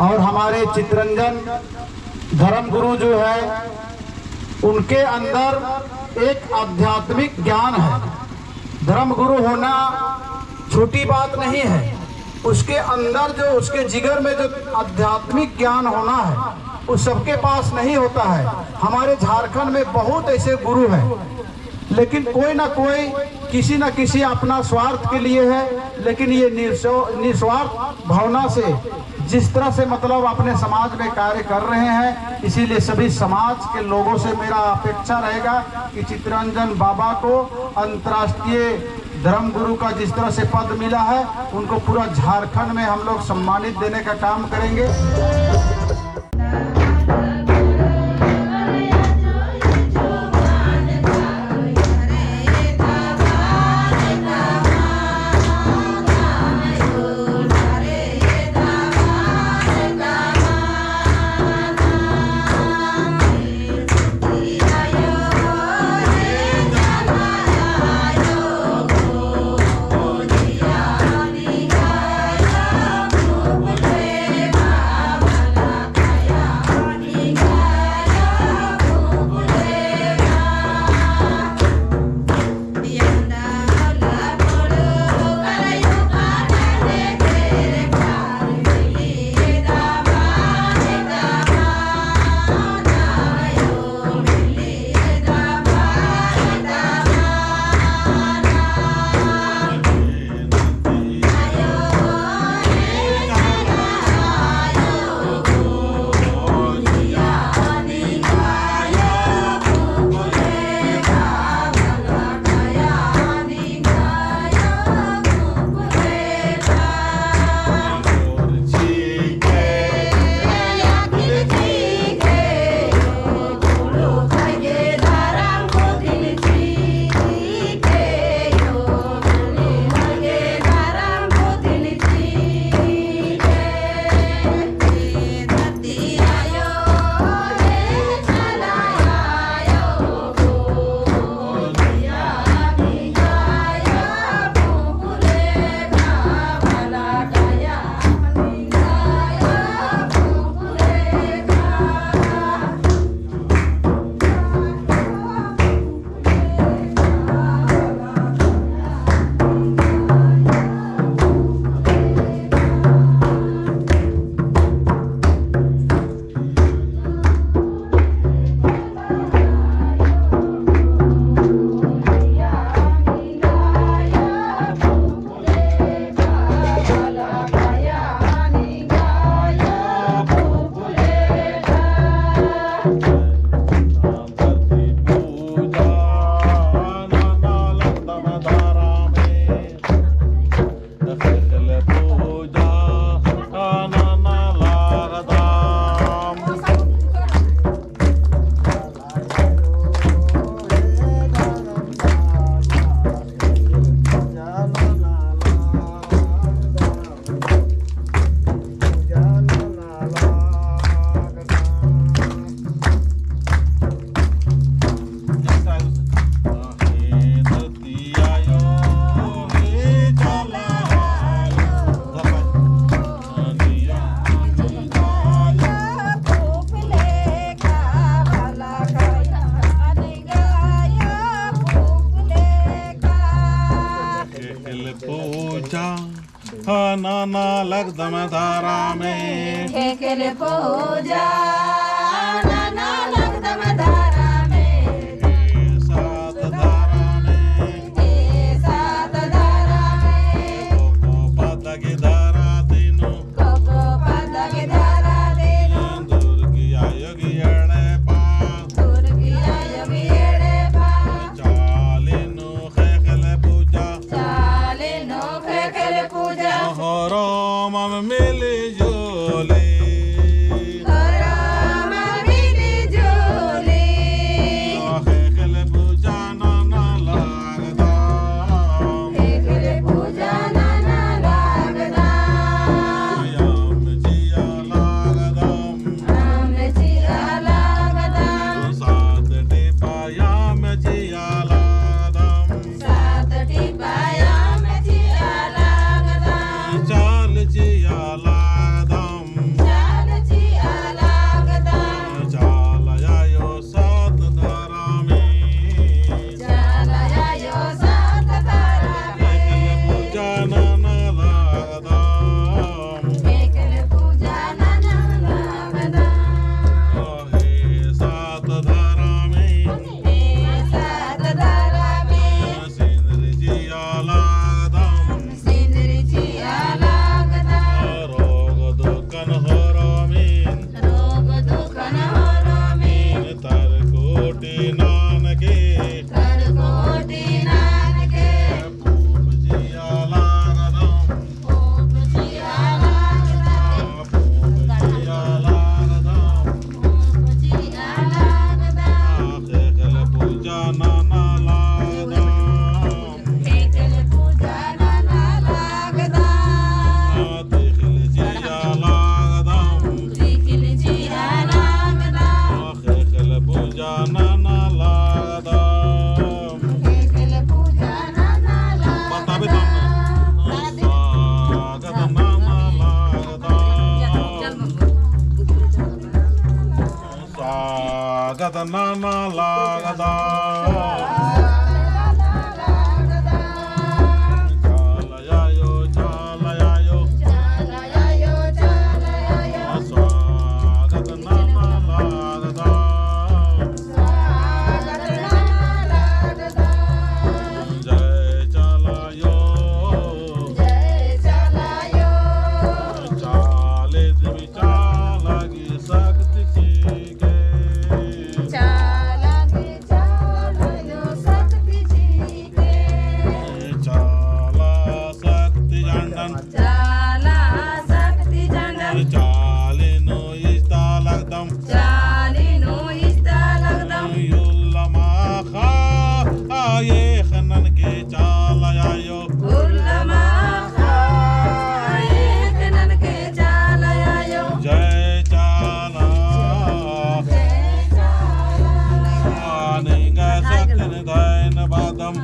और हमारे चितरंजन धर्मगुरु जो है उनके अंदर एक आध्यात्मिक ज्ञान है। धर्मगुरु होना छोटी बात नहीं है, उसके अंदर जो उसके जिगर में जो आध्यात्मिक ज्ञान होना है वो सबके पास नहीं होता है। हमारे झारखंड में बहुत ऐसे गुरु हैं, लेकिन कोई ना कोई किसी न किसी अपना स्वार्थ के लिए है, लेकिन ये निस्वार्थ भावना से जिस तरह से मतलब अपने समाज में कार्य कर रहे हैं, इसीलिए सभी समाज के लोगों से मेरा अपेक्षा रहेगा कि चितरंजन बाबा को अंतर्राष्ट्रीय धर्मगुरु का जिस तरह से पद मिला है, उनको पूरा झारखंड में हम लोग सम्मानित देने का काम करेंगे। नाना लगदम धारा में खेल पूजा नाना लगदम धारा में सात धारा में सात धारा में कोको पद की धारा तीनों कोको पद की धारा तीनों दुर्गी आयोगी एड़े पा दुर्गी आयोगी एड़े पा चालीनु खेल पूजा चालीनु खेल पूजा हरो मम मिली जोली चाल जिया लागदम स्वागत नाना लागदा चालयायो चालयायो स्वागत नाना लागदा जय चालयो चाले दिवी चालागी शक्ति सीखे चाला शक्ति झंडन चाले नो इस्ता लगदम युल्लमा खा आये खनन के चालयायो जय चाला निंगा शक्ति निधान बादम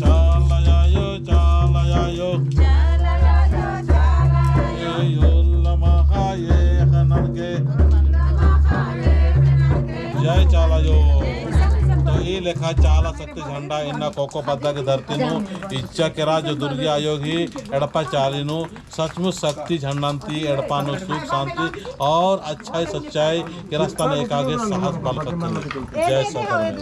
चालयायो चालयायो युल्लमा खा ये खनन के जय चालयो तो ಈ ಲೆಕ್ಕ ಚಾಲ ಶಕ್ತಿ ಝಂಡ ಇನ್ನ ಕೋಕೋ ಪದ್ದಕ್ಕೆ ಧರ್ತಿನು ಇಚ್ಛಾ ಕೆರಾ जो दुर्गी आयोगी एड़पा चालिनु सचमुच शक्ति झंडांती एड़पानु सुख शांति और अच्छाई सच्चाई के रास्ता में एक आगे साहस बल सकते जय सतनाम।